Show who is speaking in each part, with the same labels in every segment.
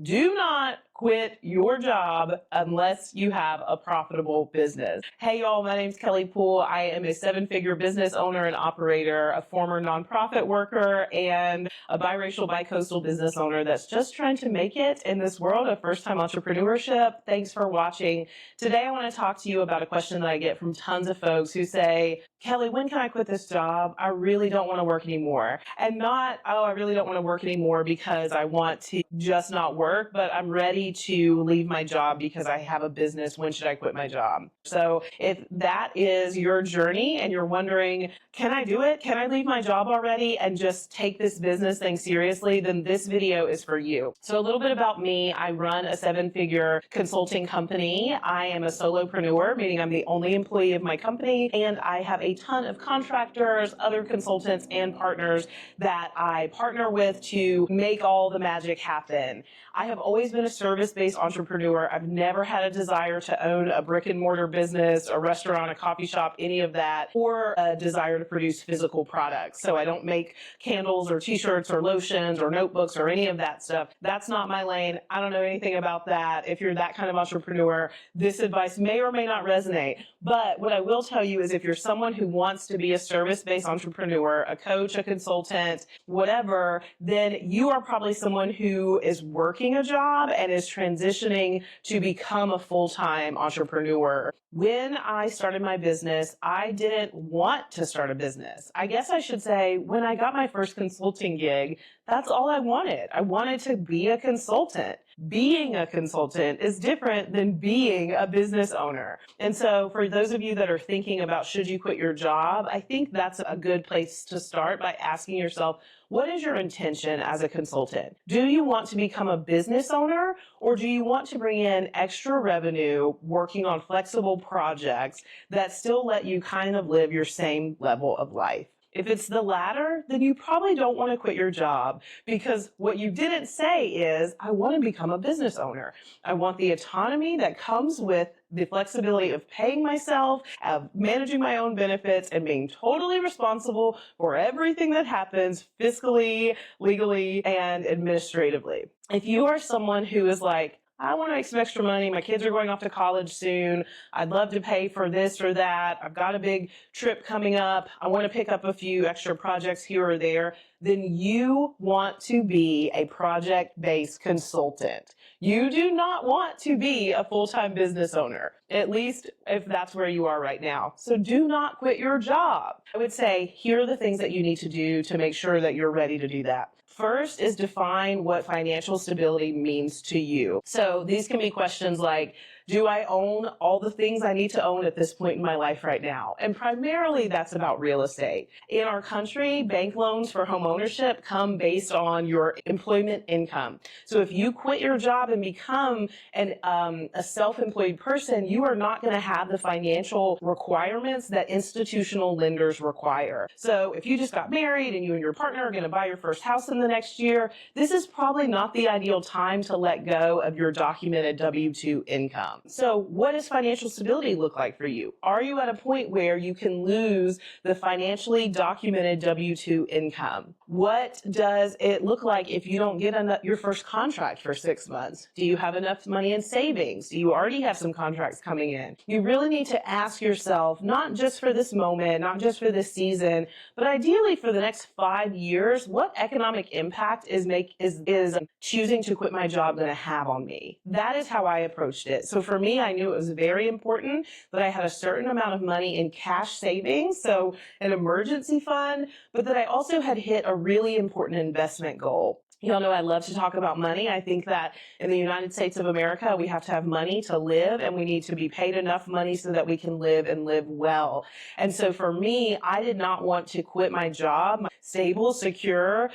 Speaker 1: Do not quit your job unless you have a profitable business. Hey y'all, my name's Kelly Poole. I am a 7-figure business owner and operator, a former nonprofit worker, and a biracial, bicoastal business owner that's just trying to make it in this world of first-time entrepreneurship. Thanks for watching. Today I want to talk to you about a question that I get from tons of folks who say, Kelly, when can I quit this job? I really don't want to work anymore. And not, oh, I really don't want to work anymore because I want to just not work, but I'm ready to leave my job because I have a business. When should I quit my job? So if that is your journey and you're wondering, can I do it? Can I leave my job already and just take this business thing seriously? Then this video is for you. So a little bit about me. I run a 7-figure consulting company. I am a solopreneur, meaning I'm the only employee of my company, and I have a ton of contractors, other consultants, and partners that I partner with to make all the magic happen. I have always been a service-based entrepreneur. I've never had a desire to own a brick and mortar business, a restaurant, a coffee shop, any of that, or a desire to produce physical products. So I don't make candles or t-shirts or lotions or notebooks or any of that stuff. That's not my lane. I don't know anything about that. If you're that kind of entrepreneur, this advice may or may not resonate. But what I will tell you is if you're someone who wants to be a service-based entrepreneur, a coach, a consultant, whatever, then you are probably someone who is working a job and is transitioning to become a full-time entrepreneur. When I started my business, I didn't want to start a business. I guess I should say when I got my first consulting gig, that's all I wanted. I wanted to be a consultant. Being a consultant is different than being a business owner. And so for those of you that are thinking about should you quit your job, I think that's a good place to start by asking yourself, what is your intention as a consultant? Do you want to become a business owner, or do you want to bring in extra revenue working on flexible projects that still let you kind of live your same level of life? If it's the latter, then you probably don't want to quit your job, because what you didn't say is, I want to become a business owner. I want the autonomy that comes with the flexibility of paying myself, of managing my own benefits, and being totally responsible for everything that happens fiscally, legally, and administratively. If you are someone who is like, I want to make some extra money. My kids are going off to college soon. I'd love to pay for this or that. I've got a big trip coming up. I want to pick up a few extra projects here or there. Then you want to be a project-based consultant. You do not want to be a full-time business owner, at least if that's where you are right now. So do not quit your job. I would say here are the things that you need to do to make sure that you're ready to do that. First is define what financial stability means to you. So these can be questions like, do I own all the things I need to own at this point in my life right now? And primarily that's about real estate. In our country, bank loans for home ownership come based on your employment income. So if you quit your job and become a self-employed person, you are not going to have the financial requirements that institutional lenders require. So if you just got married and you and your partner are going to buy your first house in the next year, this is probably not the ideal time to let go of your documented W-2 income. So what does financial stability look like for you? Are you at a point where you can lose the financially documented W-2 income? What does it look like if you don't get your first contract for 6 months? Do you have enough money in savings? Do you already have some contracts coming in? You really need to ask yourself, not just for this moment, not just for this season, but ideally for the next 5 years, what economic impact is choosing to quit my job going to have on me? That is how I approached it. So for me, I knew it was very important that I had a certain amount of money in cash savings, so an emergency fund, but that I also had hit a really important investment goal. Y'all know I love to talk about money. I think that in the United States of America, we have to have money to live, and we need to be paid enough money so that we can live and live well. And so for me, I did not want to quit my job, my stable, secure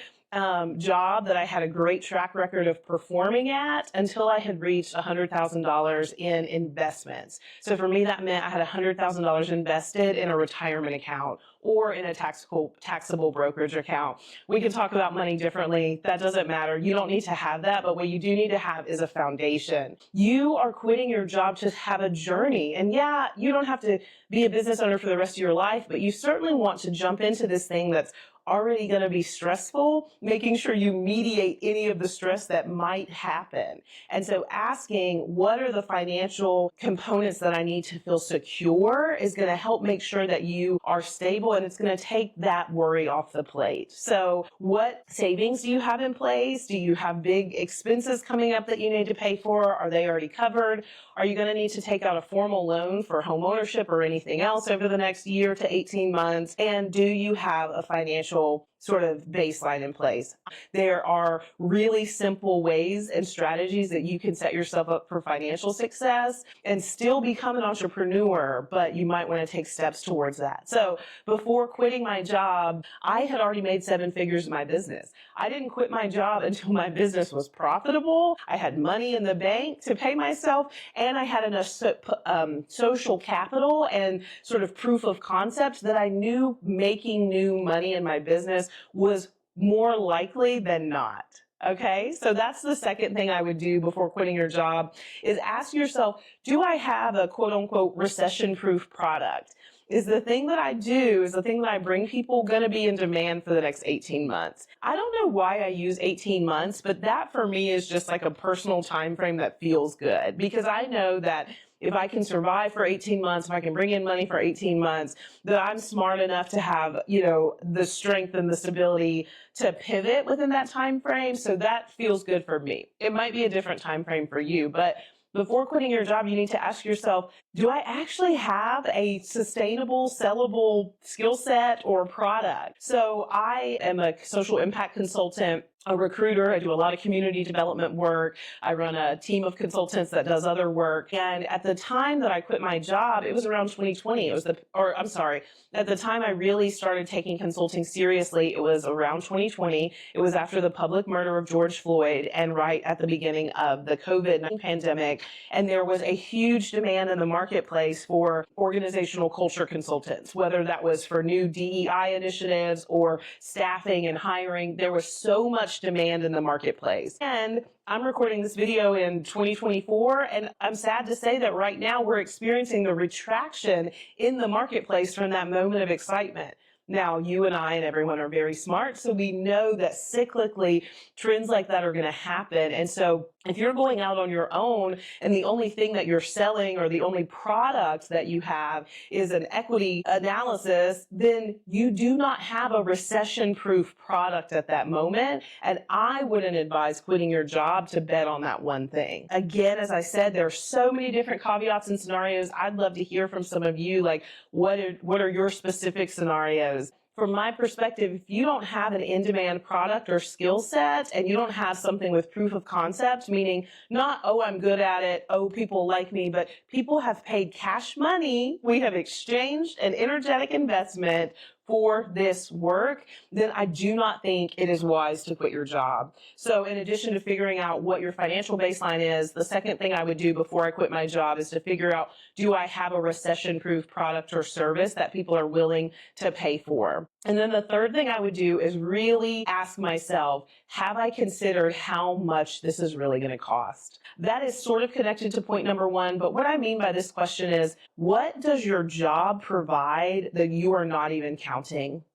Speaker 1: job that I had a great track record of performing at, until I had reached $100,000 in investments. So for me, that meant I had $100,000 invested in a retirement account or in a taxable brokerage account. We can talk about money differently. That doesn't matter. You don't need to have that, but what you do need to have is a foundation. You are quitting your job to have a journey. And yeah, you don't have to be a business owner for the rest of your life, but you certainly want to jump into this thing that's already going to be stressful, making sure you mediate any of the stress that might happen. And so asking, what are the financial components that I need to feel secure, is going to help make sure that you are stable, and it's going to take that worry off the plate. So what savings do you have in place? Do you have big expenses coming up that you need to pay for? Are they already covered? Are you going to need to take out a formal loan for home ownership or anything else over the next year to 18 months? And do you have a financial sort of baseline in place? There are really simple ways and strategies that you can set yourself up for financial success and still become an entrepreneur, but you might want to take steps towards that. So before quitting my job, I had already made 7 figures in my business. I didn't quit my job until my business was profitable. I had money in the bank to pay myself, and I had enough social capital and sort of proof of concept that I knew making new money in my business was more likely than not. Okay, so that's the second thing I would do before quitting your job, is ask yourself, do I have a quote unquote recession-proof product? Is the thing that I do, is the thing that I bring people going to be in demand for the next 18 months? I don't know why I use 18 months, but that for me is just like a personal time frame that feels good, because I know that if I can survive for 18 months, if I can bring in money for 18 months, that I'm smart enough to have, the strength and the stability to pivot within that time frame. So that feels good for me. It might be a different time frame for you, but before quitting your job, you need to ask yourself, do I actually have a sustainable, sellable skill set or product? So I am a social impact consultant, a recruiter. I do a lot of community development work. I run a team of consultants that does other work. And at the time that I quit my job, it was around 2020. At the time I really started taking consulting seriously, it was around 2020. It was after the public murder of George Floyd and right at the beginning of the COVID-19 pandemic. And there was a huge demand in the marketplace for organizational culture consultants, whether that was for new DEI initiatives or staffing and hiring. There was so much demand in the marketplace. And I'm recording this video in 2024, and I'm sad to say that right now we're experiencing the retraction in the marketplace from that moment of excitement. Now, you and I and everyone are very smart, so we know that cyclically trends like that are going to happen. And so if you're going out on your own and the only thing that you're selling or the only product that you have is an equity analysis, then you do not have a recession-proof product at that moment. And I wouldn't advise quitting your job to bet on that one thing. Again, as I said, there are so many different caveats and scenarios. I'd love to hear from some of you, like what are your specific scenarios? From my perspective, if you don't have an in-demand product or skill set and you don't have something with proof of concept, meaning not, oh, I'm good at it, oh, people like me, but people have paid cash money, we have exchanged an energetic investment for this work, then I do not think it is wise to quit your job. So in addition to figuring out what your financial baseline is, the second thing I would do before I quit my job is to figure out, do I have a recession-proof product or service that people are willing to pay for? And then the third thing I would do is really ask myself, have I considered how much this is really going to cost? That is sort of connected to point number one, but what I mean by this question is, what does your job provide that you are not even counting?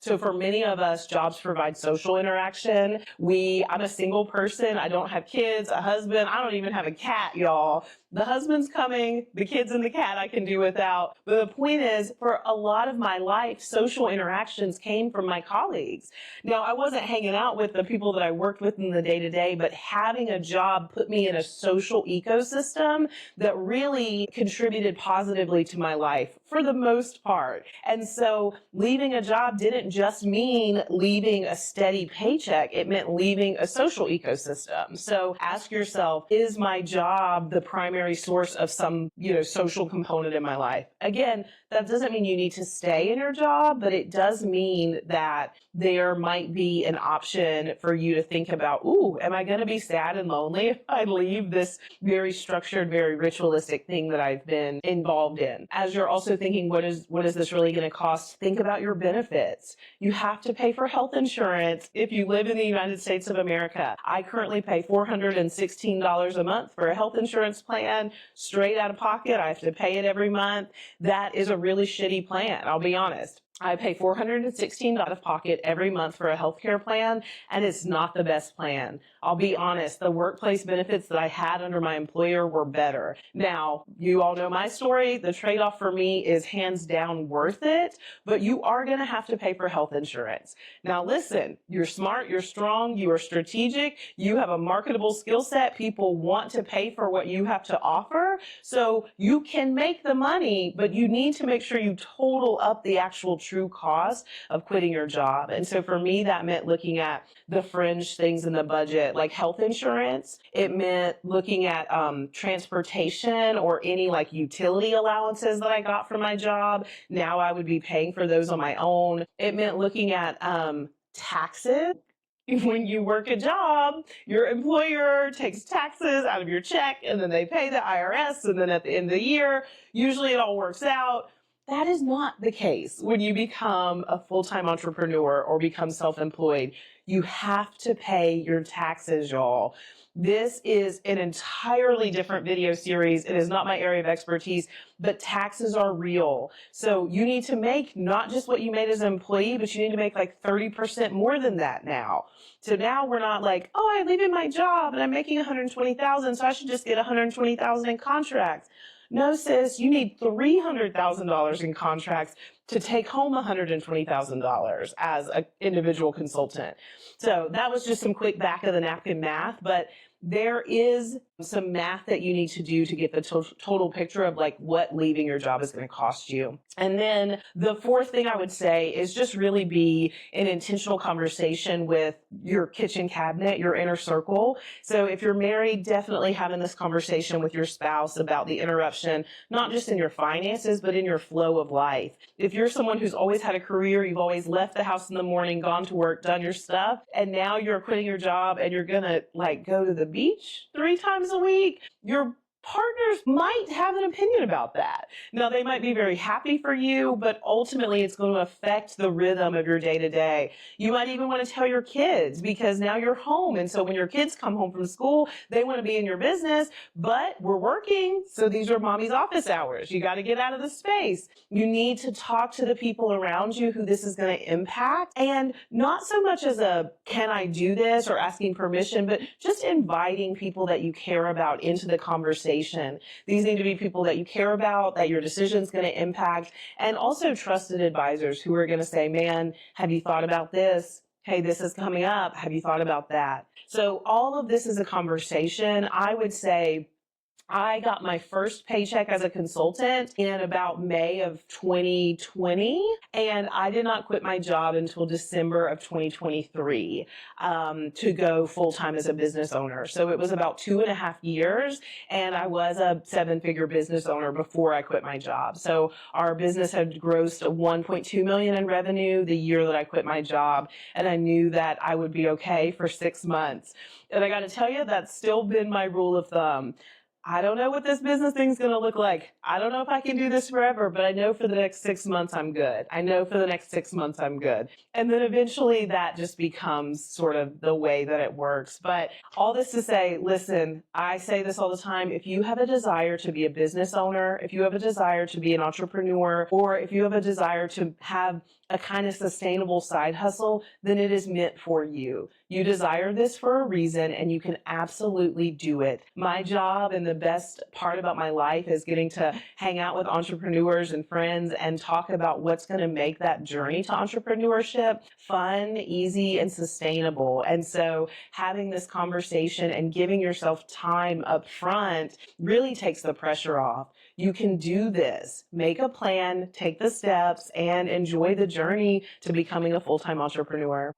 Speaker 1: So for many of us, jobs provide social interaction. I'm a single person. I don't have kids, a husband. I don't even have a cat, y'all. The husband's coming, the kids and the cat I can do without. But the point is, for a lot of my life, social interactions came from my colleagues. Now, I wasn't hanging out with the people that I worked with in the day-to-day, but having a job put me in a social ecosystem that really contributed positively to my life for the most part. And so leaving a job didn't just mean leaving a steady paycheck. It meant leaving a social ecosystem. So ask yourself, is my job the primary source of some, social component in my life? Again, that doesn't mean you need to stay in your job, but it does mean that there might be an option for you to think about, am I going to be sad and lonely if I leave this very structured, very ritualistic thing that I've been involved in? As you're also thinking, what is this really going to cost? Think about your benefits. You have to pay for health insurance if you live in the United States of America. I currently pay $416 a month for a health insurance plan, straight out of pocket. I have to pay it every month. That is a really shitty plan, I'll be honest. I pay $416 out of pocket every month for a healthcare plan, and it's not the best plan. I'll be honest, the workplace benefits that I had under my employer were better. Now, you all know my story. The trade-off for me is hands down worth it, but you are going to have to pay for health insurance. Now, listen, you're smart, you're strong, you are strategic, you have a marketable skill set. People want to pay for what you have to offer. So you can make the money, but you need to make sure you total up the actual true cost of quitting your job. And so for me, that meant looking at the fringe things in the budget, like health insurance. It meant looking at transportation or any like utility allowances that I got from my job. Now I would be paying for those on my own. It meant looking at taxes. When you work a job, your employer takes taxes out of your check and then they pay the IRS. And then at the end of the year, usually it all works out. That is not the case when you become a full-time entrepreneur or become self-employed. You have to pay your taxes, y'all. This is an entirely different video series. It is not my area of expertise, but taxes are real. So you need to make not just what you made as an employee, but you need to make like 30% more than that now. So now we're not like, oh, I'm leaving my job and I'm making 120,000, so I should just get 120,000 in contracts. No, sis, you need $300,000 in contracts to take home $120,000 as an individual consultant. So that was just some quick back of the napkin math, but there is some math that you need to do to get the total picture of like what leaving your job is going to cost you. And then the fourth thing I would say is just really be an intentional conversation with your kitchen cabinet, your inner circle. So if you're married, definitely having this conversation with your spouse about the interruption, not just in your finances, but in your flow of life. If you're someone who's always had a career, you've always left the house in the morning, gone to work, done your stuff, and now you're quitting your job and you're going to like go to the beach 3 times a week, your partners might have an opinion about that. Now, they might be very happy for you, but ultimately it's going to affect the rhythm of your day to day. You might even want to tell your kids because now you're home. And so when your kids come home from school, they want to be in your business, but we're working. So these are mommy's office hours. You got to get out of the space. You need to talk to the people around you who this is going to impact. And not so much as a, can I do this or asking permission, but just inviting people that you care about into the conversation. These need to be people that you care about, that your decision is going to impact, and also trusted advisors who are going to say, man, have you thought about this? Hey, this is coming up. Have you thought about that? So all of this is a conversation. I would say I got my first paycheck as a consultant in about May of 2020, and I did not quit my job until December of 2023 to go full-time as a business owner. So it was about 2.5 years, and I was a 7-figure business owner before I quit my job. So our business had grossed $1.2 million in revenue the year that I quit my job, and I knew that I would be okay for 6 months. And I got to tell you, that's still been my rule of thumb. I don't know what this business thing's going to look like. I don't know if I can do this forever, but I know for the next 6 months I'm good. I know for the next 6 months I'm good. And then eventually that just becomes sort of the way that it works. But all this to say, listen, I say this all the time. If you have a desire to be a business owner, if you have a desire to be an entrepreneur, or if you have a desire to have a kind of sustainable side hustle, then it is meant for you. You desire this for a reason and you can absolutely do it. My job and the best part about my life is getting to hang out with entrepreneurs and friends and talk about what's going to make that journey to entrepreneurship fun, easy, and sustainable. And so having this conversation and giving yourself time up front really takes the pressure off. You can do this. Make a plan, take the steps, and enjoy the journey to becoming a full-time entrepreneur.